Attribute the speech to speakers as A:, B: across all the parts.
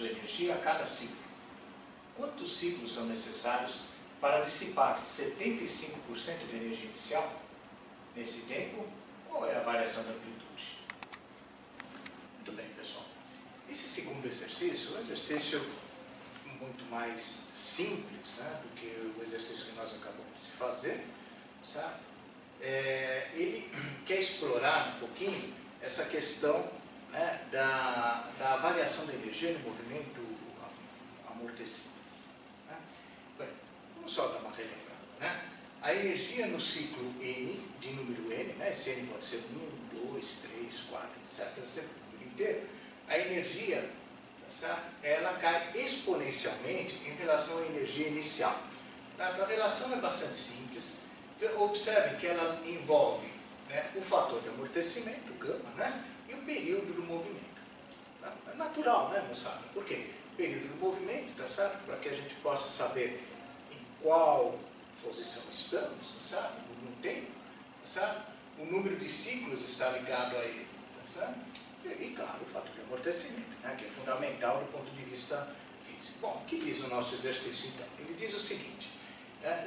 A: sua energia a cada ciclo. Quantos ciclos são necessários para dissipar 75% de energia inicial? Nesse tempo, qual é a variação da amplitude? Muito bem, pessoal. Esse segundo exercício é um exercício muito mais simples, né, do que o exercício que nós acabamos de fazer, sabe? Ele quer explorar um pouquinho essa questão, né, da variação da energia no movimento amortecido. Né? Bem, vamos só dar uma relembrada. Né? A energia no ciclo N, de número N, né? Esse N pode ser 1, 2, 3, 4, etc., sempre o número inteiro, a energia, tá, ela cai exponencialmente em relação à energia inicial. A relação é bastante simples. Observem que ela envolve, né, o fator de amortecimento, o gama, né, e o período do movimento. Tá? É natural, né, moçada? Por quê? Período do movimento, tá certo? Para que a gente possa saber em qual posição estamos, tá certo? No tempo, tá certo? O número de ciclos está ligado a ele, tá certo? E claro, o fator de amortecimento, né, que é fundamental do ponto de vista físico. Bom, o que diz o nosso exercício então? Ele diz o seguinte: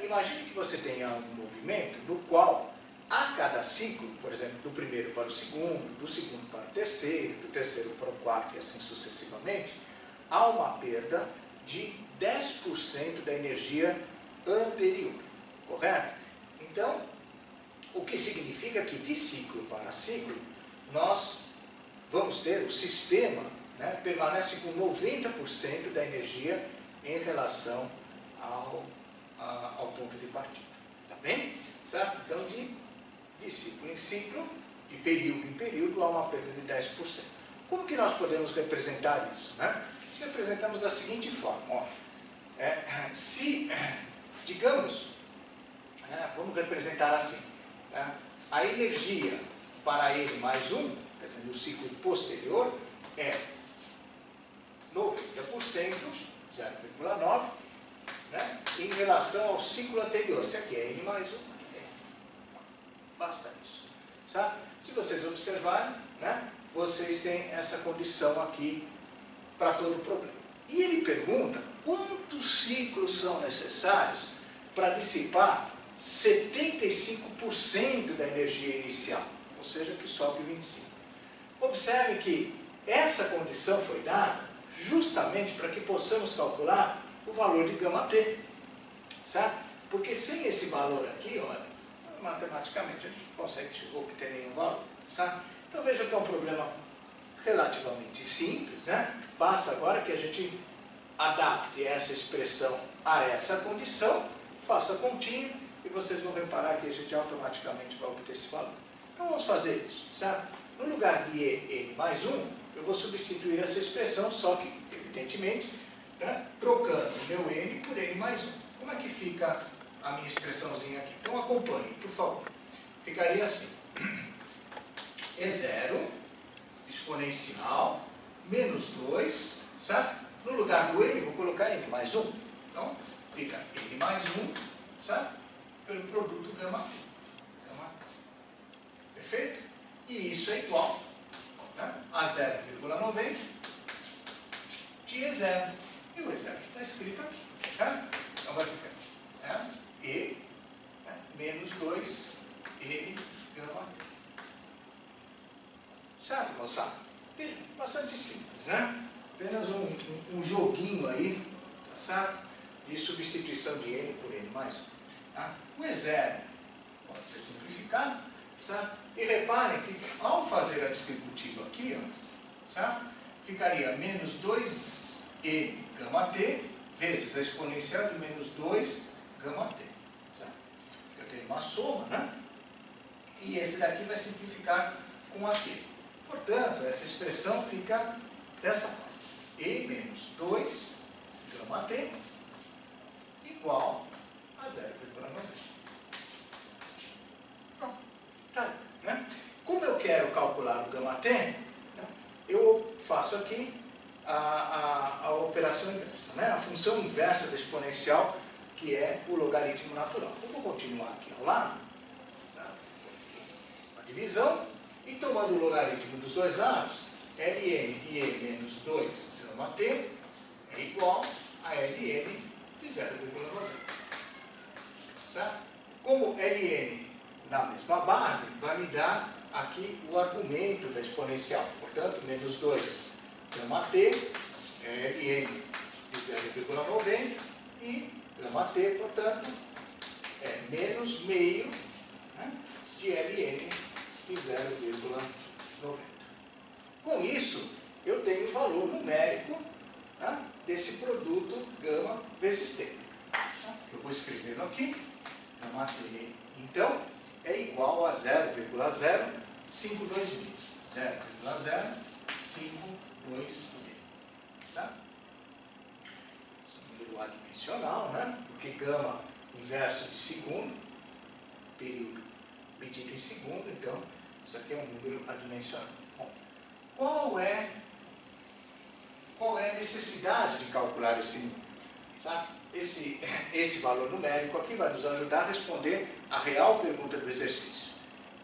A: imagine que você tenha um movimento no qual, a cada ciclo, por exemplo, do primeiro para o segundo, do segundo para o terceiro, do terceiro para o quarto e assim sucessivamente, há uma perda de 10% da energia anterior, correto? Então, o que significa que de ciclo para ciclo, nós vamos ter, o sistema, né, permanece com 90% da energia em relação ao ponto de partida. Tá bem? Certo? Então, de ciclo em ciclo, de período em período, há uma perda de 10%. Como que nós podemos representar isso? Né? Nós representamos da seguinte forma. Ó, se, digamos, vamos representar assim, né, a energia para ele mais 1, quer dizer, no ciclo posterior, é 90%, 0,9%, né, em relação ao ciclo anterior. Isso aqui é N mais 1, aqui é N. Basta isso. Sabe? Se vocês observarem, né, vocês têm essa condição aqui para todo o problema. E ele pergunta quantos ciclos são necessários para dissipar 75% da energia inicial, ou seja, que sobe 25%. Observe que essa condição foi dada justamente para que possamos calcular o valor de γt, certo? Porque sem esse valor aqui, olha, matematicamente a gente não consegue obter nenhum valor, certo? Então veja que é um problema relativamente simples, né? Basta agora que a gente adapte essa expressão a essa condição, faça contínuo e vocês vão reparar que a gente automaticamente vai obter esse valor. Então vamos fazer isso, certo? No lugar de N mais 1, eu vou substituir essa expressão, só que, evidentemente, né, trocando o meu N por N mais 1. Como é que fica a minha expressãozinha aqui? Então acompanhe, por favor. Ficaria assim. E0 exponencial menos 2, certo? No lugar do N, vou colocar N mais 1. Então, fica N mais 1, certo? Pelo produto γt. Perfeito? E isso é igual, né, a 0,90 de E0. E o E0 está escrito aqui. Certo? Então vai ficar, né, E, né, menos 2 N γt. Certo, moçada? Bastante simples, né? Apenas um joguinho aí, tá certo? De substituição de N por N mais 1. Tá? O E0 pode ser simplificado, certo? E reparem que ao fazer a distributiva aqui, ó, certo? Ficaria menos 2N γt vezes a exponencial de menos 2 γt. Certo? Eu tenho uma soma, né? E esse daqui vai simplificar com aquele. Portanto, essa expressão fica dessa forma. E menos 2 γt igual a 0,90. Pronto. Tá aí, né? Como eu quero calcular o γt, né, eu faço aqui a operação inversa, né? A função inversa da exponencial, que é o logaritmo natural. Eu vou continuar aqui ao lado, certo? A divisão, e tomando o logaritmo dos dois lados, ln de e menos 2 γt é igual a Ln de 0,90. Certo? Como Ln na mesma base, vai me dar aqui o argumento da exponencial. Portanto, menos 2 γt é Ln de 0,90 e γt, portanto, é menos meio, né, de Ln de 0,90. Com isso, eu tenho o valor numérico, né, desse produto gama vezes t. Eu vou escrevendo aqui, γt, então, é igual a 0,052 mil. 0,052 mil. Tá? Esse é um número adimensional, né? Porque gama inverso de segundo, período medido em segundo, então isso aqui é um número adimensional. Bom, qual é a necessidade de calcular esse número? Sabe? Esse valor numérico aqui vai nos ajudar a responder a real pergunta do exercício.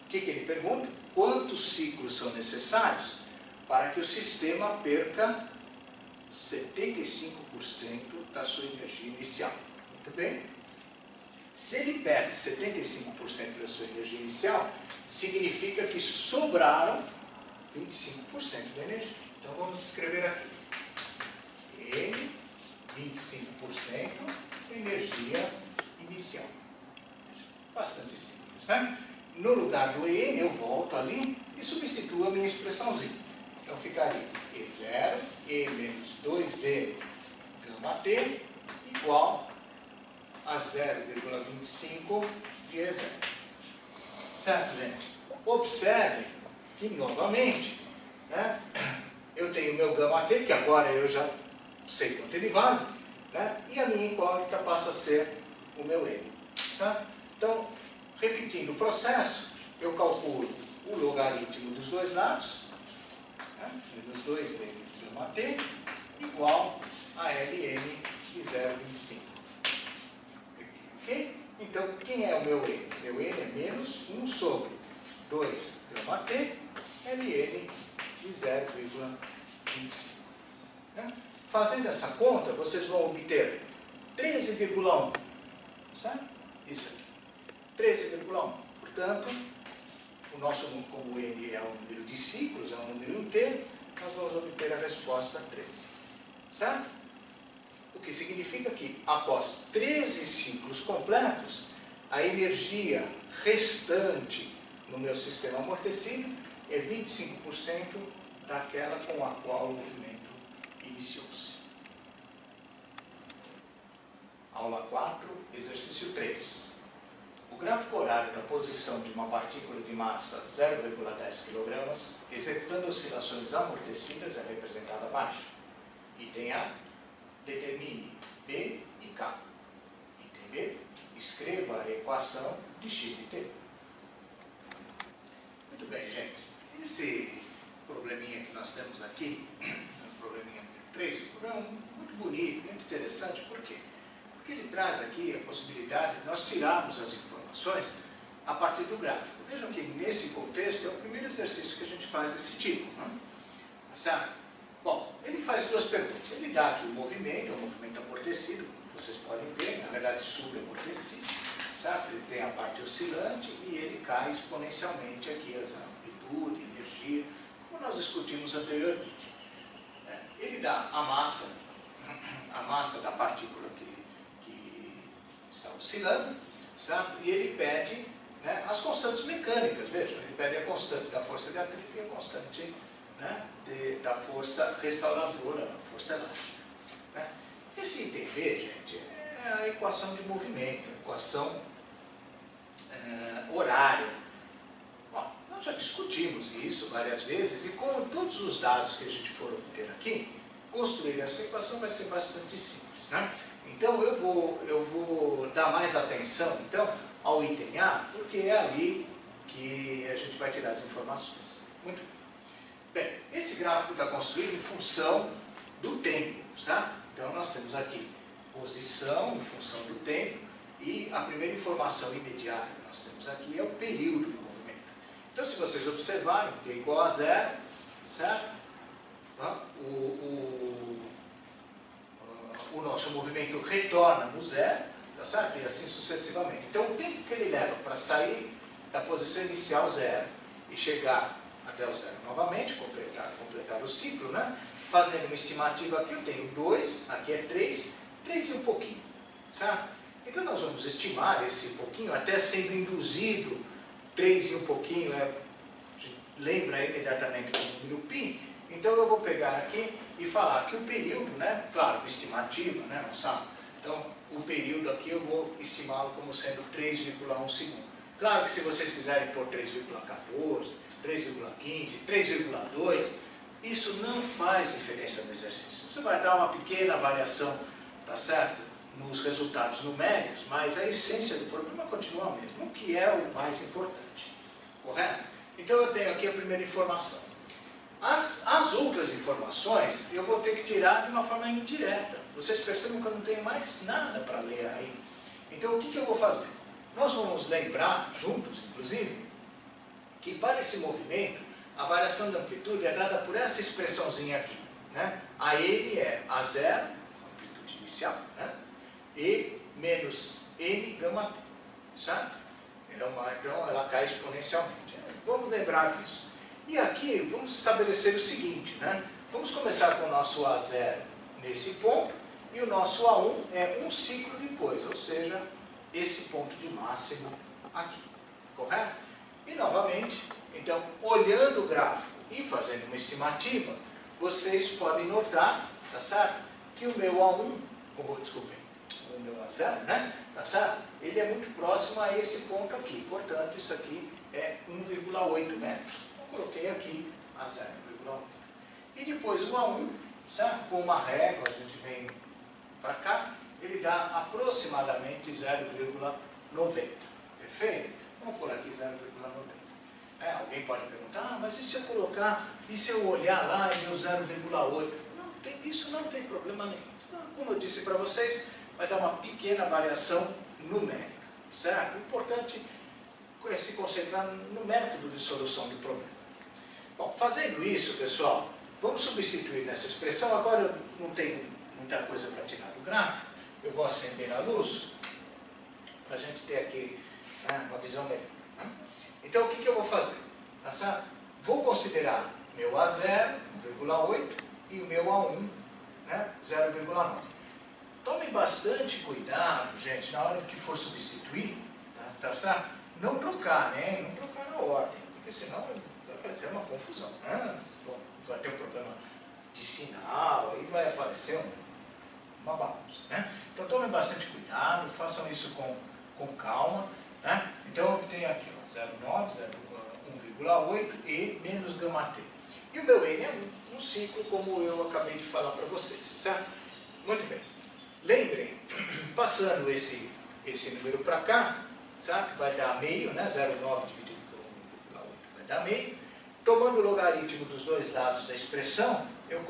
A: O que ele pergunta? Quantos ciclos são necessários para que o sistema perca 75% da sua energia inicial? Muito bem. Se ele perde 75% da sua energia inicial, significa que sobraram 25% da energia. Então vamos escrever aqui. N, 25% energia inicial. Bastante simples, né? No lugar do N, eu volto ali e substituo a minha expressãozinha. Então ficaria E0, E menos 2N gama T igual a 0,25 de E0. Certo, gente? Observem que, novamente, né, eu tenho meu gama T, que agora eu já sei quanto ele vale, né, e a minha incógnita passa a ser o meu N. Tá? Então, repetindo o processo, eu calculo o logaritmo dos dois lados, né, menos 2N de gama T, igual a Ln de 0,25. Ok? Então, quem é o meu N? Meu N é menos 1 sobre 2 gama T, Ln de 0,25. Né? Fazendo essa conta, vocês vão obter 13,1. Certo? Isso aqui. 13,1. Portanto, o nosso, como N é um número de ciclos, é um número inteiro, nós vamos obter a resposta 13. Certo? O que significa que, após 13 ciclos completos, a energia restante no meu sistema amortecido é 25% daquela com a qual o movimento iniciou-se. Aula 4, exercício 3. O gráfico horário da posição de uma partícula de massa 0,10 kg executando oscilações amortecidas é representado abaixo. Item A. Determine B e K. Item B. Escreva a equação de x de t. Muito bem, gente. Esse probleminha que nós temos aqui, o probleminha 3, é um problema muito bonito, muito interessante. Por quê? Porque ele traz aqui a possibilidade de nós tirarmos as informações a partir do gráfico. Vejam que nesse contexto é o primeiro exercício que a gente faz desse tipo. Né? Certo? Bom, ele faz duas perguntas. Ele dá aqui o movimento, é um movimento amortecido, como vocês podem ver, na verdade suramortecido. Certo? Ele tem a parte oscilante e ele cai exponencialmente aqui as amplitude, energia, como nós discutimos anteriormente. Ele dá a massa da partícula que está oscilando, certo? E ele pede, né, as constantes mecânicas. Vejam, ele pede a constante da força de atrito e a constante, né, da força restauradora, a força elástica. Né? Esse item B, gente, é a equação de movimento, a equação horária. Bom, nós já discutimos isso várias vezes e com todos os dados que a gente for obter aqui, construir essa equação vai ser bastante simples. Né? Então eu vou dar mais atenção então, ao item A, porque é ali que a gente vai tirar as informações. Muito bem. Bem, esse gráfico está construído em função do tempo. Tá? Então nós temos aqui posição em função do tempo e a primeira informação imediata que nós temos aqui é o período do movimento. Então se vocês observarem, t igual a 0, certo? nosso movimento retorna no zero, tá certo? E assim sucessivamente. Então, o tempo que ele leva para sair da posição inicial zero e chegar até o zero novamente, completar o ciclo, né? Fazendo uma estimativa aqui, eu tenho 2, aqui é 3 e um pouquinho, certo? Então, nós vamos estimar esse pouquinho, até sendo induzido, 3 e um pouquinho, lembra imediatamente do número π. Então, eu vou pegar aqui e falar que o período, né? Claro, estimativa, né? Não sabe? Então, o período aqui eu vou estimá-lo como sendo 3,1 segundo. Claro que se vocês quiserem pôr 3,14, 3,15, 3,2, isso não faz diferença no exercício. Você vai dar uma pequena variação, tá certo? Nos resultados numéricos, mas a essência do problema continua a mesma, o que é o mais importante, correto? Então eu tenho aqui a primeira informação. As outras informações eu vou ter que tirar de uma forma indireta. Vocês percebem que eu não tenho mais nada para ler aí. Então o que eu vou fazer? Nós vamos lembrar, juntos inclusive, que para esse movimento, a variação de amplitude é dada por essa expressãozinha aqui, né? A n é a zero, amplitude inicial, né? E menos n gama t, certo? Então ela cai exponencialmente. Vamos lembrar disso. E aqui vamos estabelecer o seguinte, né? Vamos começar com o nosso A0 nesse ponto, e o nosso A1 é um ciclo depois, ou seja, esse ponto de máximo aqui, correto? E novamente, então, olhando o gráfico e fazendo uma estimativa, vocês podem notar, tá certo? Que o meu A1, desculpem, o meu A0, né? Tá certo? Ele é muito próximo a esse ponto aqui, portanto, isso aqui é 1,8 metros. Eu coloquei aqui a 0,1. E depois o A1, certo? Com uma régua, a gente vem para cá, ele dá aproximadamente 0,90. Perfeito? Vamos por aqui 0,90. Alguém pode perguntar, mas e se eu colocar, e se eu olhar lá e meu 0,8? Isso não tem problema nenhum. Então, como eu disse para vocês, vai dar uma pequena variação numérica, certo? O importante é se concentrar no método de solução do problema. Bom, fazendo isso, pessoal, vamos substituir nessa expressão. Agora eu não tenho muita coisa para tirar do gráfico, eu vou acender a luz, para a gente ter aqui, né, uma visão melhor. Né? Então, o que eu vou fazer? Vou considerar meu A0, 1,8, e o meu A1, né, 0,9. Tomem bastante cuidado, gente, na hora que for substituir, tá certo? Não trocar, né? Não trocar na ordem, porque senão vai ser uma confusão, né? Bom, vai ter um problema de sinal, aí vai aparecer uma bagunça, né? Então tomem bastante cuidado, façam isso com calma, né? Então eu tenho aqui 0,9, 1,8 e menos gama t. E o meu n é um ciclo, como eu acabei de falar para vocês, certo? Muito bem. Lembrem, passando esse número para cá, certo? Vai dar meio, né? 0,9 dividido por 1,8 vai dar meio. Tomando o logaritmo dos dois lados da expressão, eu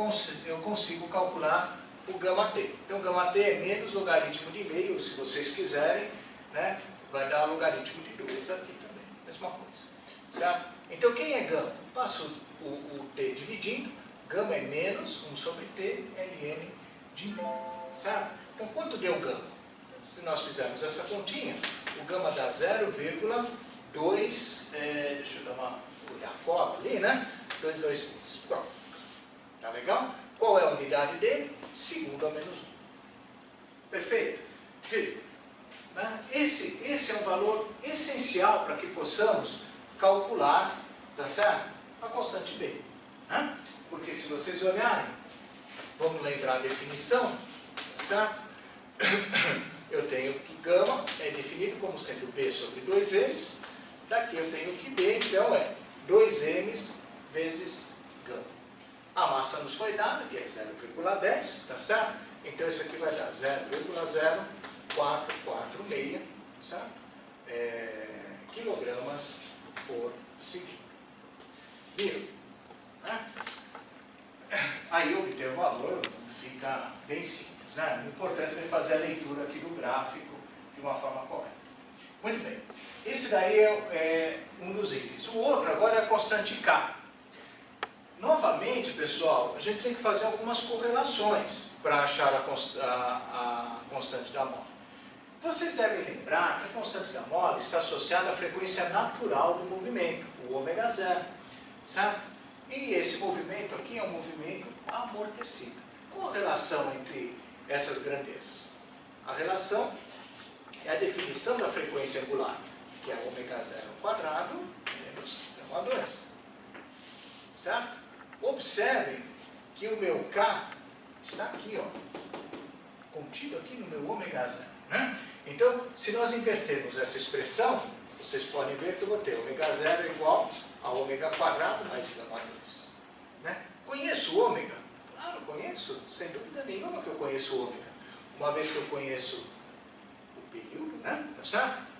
A: consigo calcular o gama t. Então, gama t é menos logaritmo de meio, se vocês quiserem, né? Vai dar logaritmo de 2 aqui também, mesma coisa, certo? Então, quem é gama? Passo o t dividindo, gama é menos 1 sobre t, ln de meio, certo? Então, quanto deu gama? Se nós fizermos essa continha, o gama dá 0,2, deixa eu dar uma olhar a cola ali, né? 226. Pronto. Tá legal? Qual é a unidade dele? Segundo a menos 1. Perfeito? Viu? Né? Esse é um valor essencial para que possamos calcular, tá certo? A constante B. Né? Porque se vocês olharem, vamos lembrar a definição, tá certo? Eu tenho que gama é definido como sendo B sobre 2m, daqui eu tenho que B, então é 2m vezes gama. A massa nos foi dada, que é 0,10, tá certo? Então isso aqui vai dar 0,0446, certo? Quilogramas por segundo. Viram? Né? Aí obter o valor fica bem simples. Né? O importante é fazer a leitura aqui do gráfico de uma forma correta. Muito bem. Esse daí é um dos itens. O outro agora é a constante K. Novamente, pessoal, a gente tem que fazer algumas correlações. para achar a constante da mola. Vocês devem lembrar que a constante da mola está associada à frequência natural do movimento, o ômega zero, certo? E esse movimento aqui é um movimento amortecido. Qual a relação entre essas grandezas? A relação é a definição da frequência angular, que é ômega zero ao quadrado menos gama 2, certo? Observem que o meu K está aqui, ó, contido aqui no meu ômega zero, né? Então, se nós invertermos essa expressão, vocês podem ver que eu vou ter ômega zero igual a ômega quadrado mais gama 2. Né? Conheço o ômega? Claro, conheço, sem dúvida nenhuma que eu conheço o ômega. Uma vez que eu conheço o período, né? Tá certo?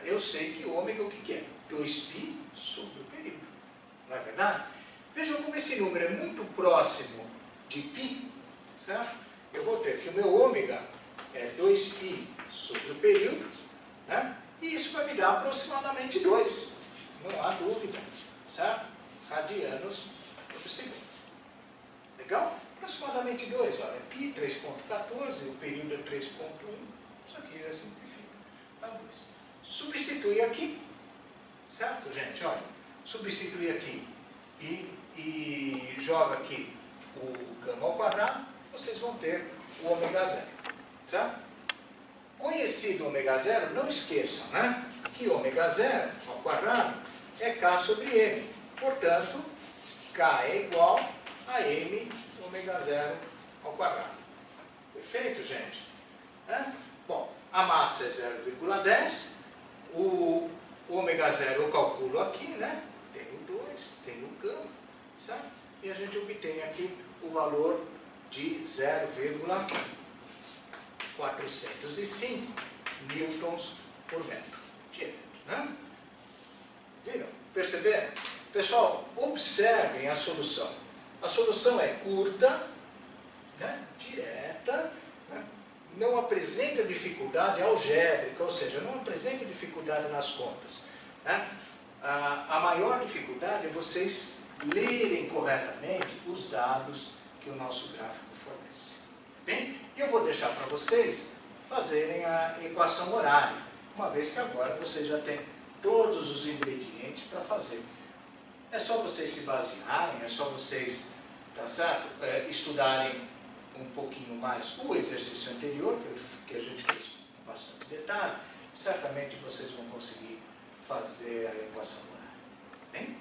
A: Eu sei que o ômega o que é? 2π sobre o período. Não é verdade? Vejam como esse número é muito próximo de π, certo? Eu vou ter que o meu ômega é 2π sobre o período, né? E isso vai me dar aproximadamente 2, não há dúvida, certo? Radianos por segundo. Legal? Aproximadamente 2, olha, π 3.14, o período é 3.1, isso aqui já simplifica, dá 2. Substitui aqui, certo, gente? Olha, substitui aqui e joga aqui o gama ao quadrado, vocês vão ter o ômega zero, certo? Conhecido o ômega zero, não esqueçam, né, que ômega zero ao quadrado é K sobre M. Portanto, K é igual a M ômega zero ao quadrado. Perfeito, gente? Bom, a massa é 0,10. O ômega zero eu calculo aqui, né? Tenho 2, tenho gama, certo? E a gente obtém aqui o valor de 0,405 newtons por metro direto, né? Viram? Perceberam? Pessoal, observem a solução. A solução é curta, né? Direta, né? Não apresenta dificuldade algébrica, ou seja, não apresenta dificuldade nas contas, né? A maior dificuldade é vocês lerem corretamente os dados que o nosso gráfico fornece. Bem, eu vou deixar para vocês fazerem a equação horária, uma vez que agora vocês já têm todos os ingredientes para fazer. É só vocês se basearem, é só vocês, tá certo? Estudarem um pouquinho mais o exercício anterior, que a gente fez com bastante detalhe. Certamente vocês vão conseguir fazer a equação horária. Bem?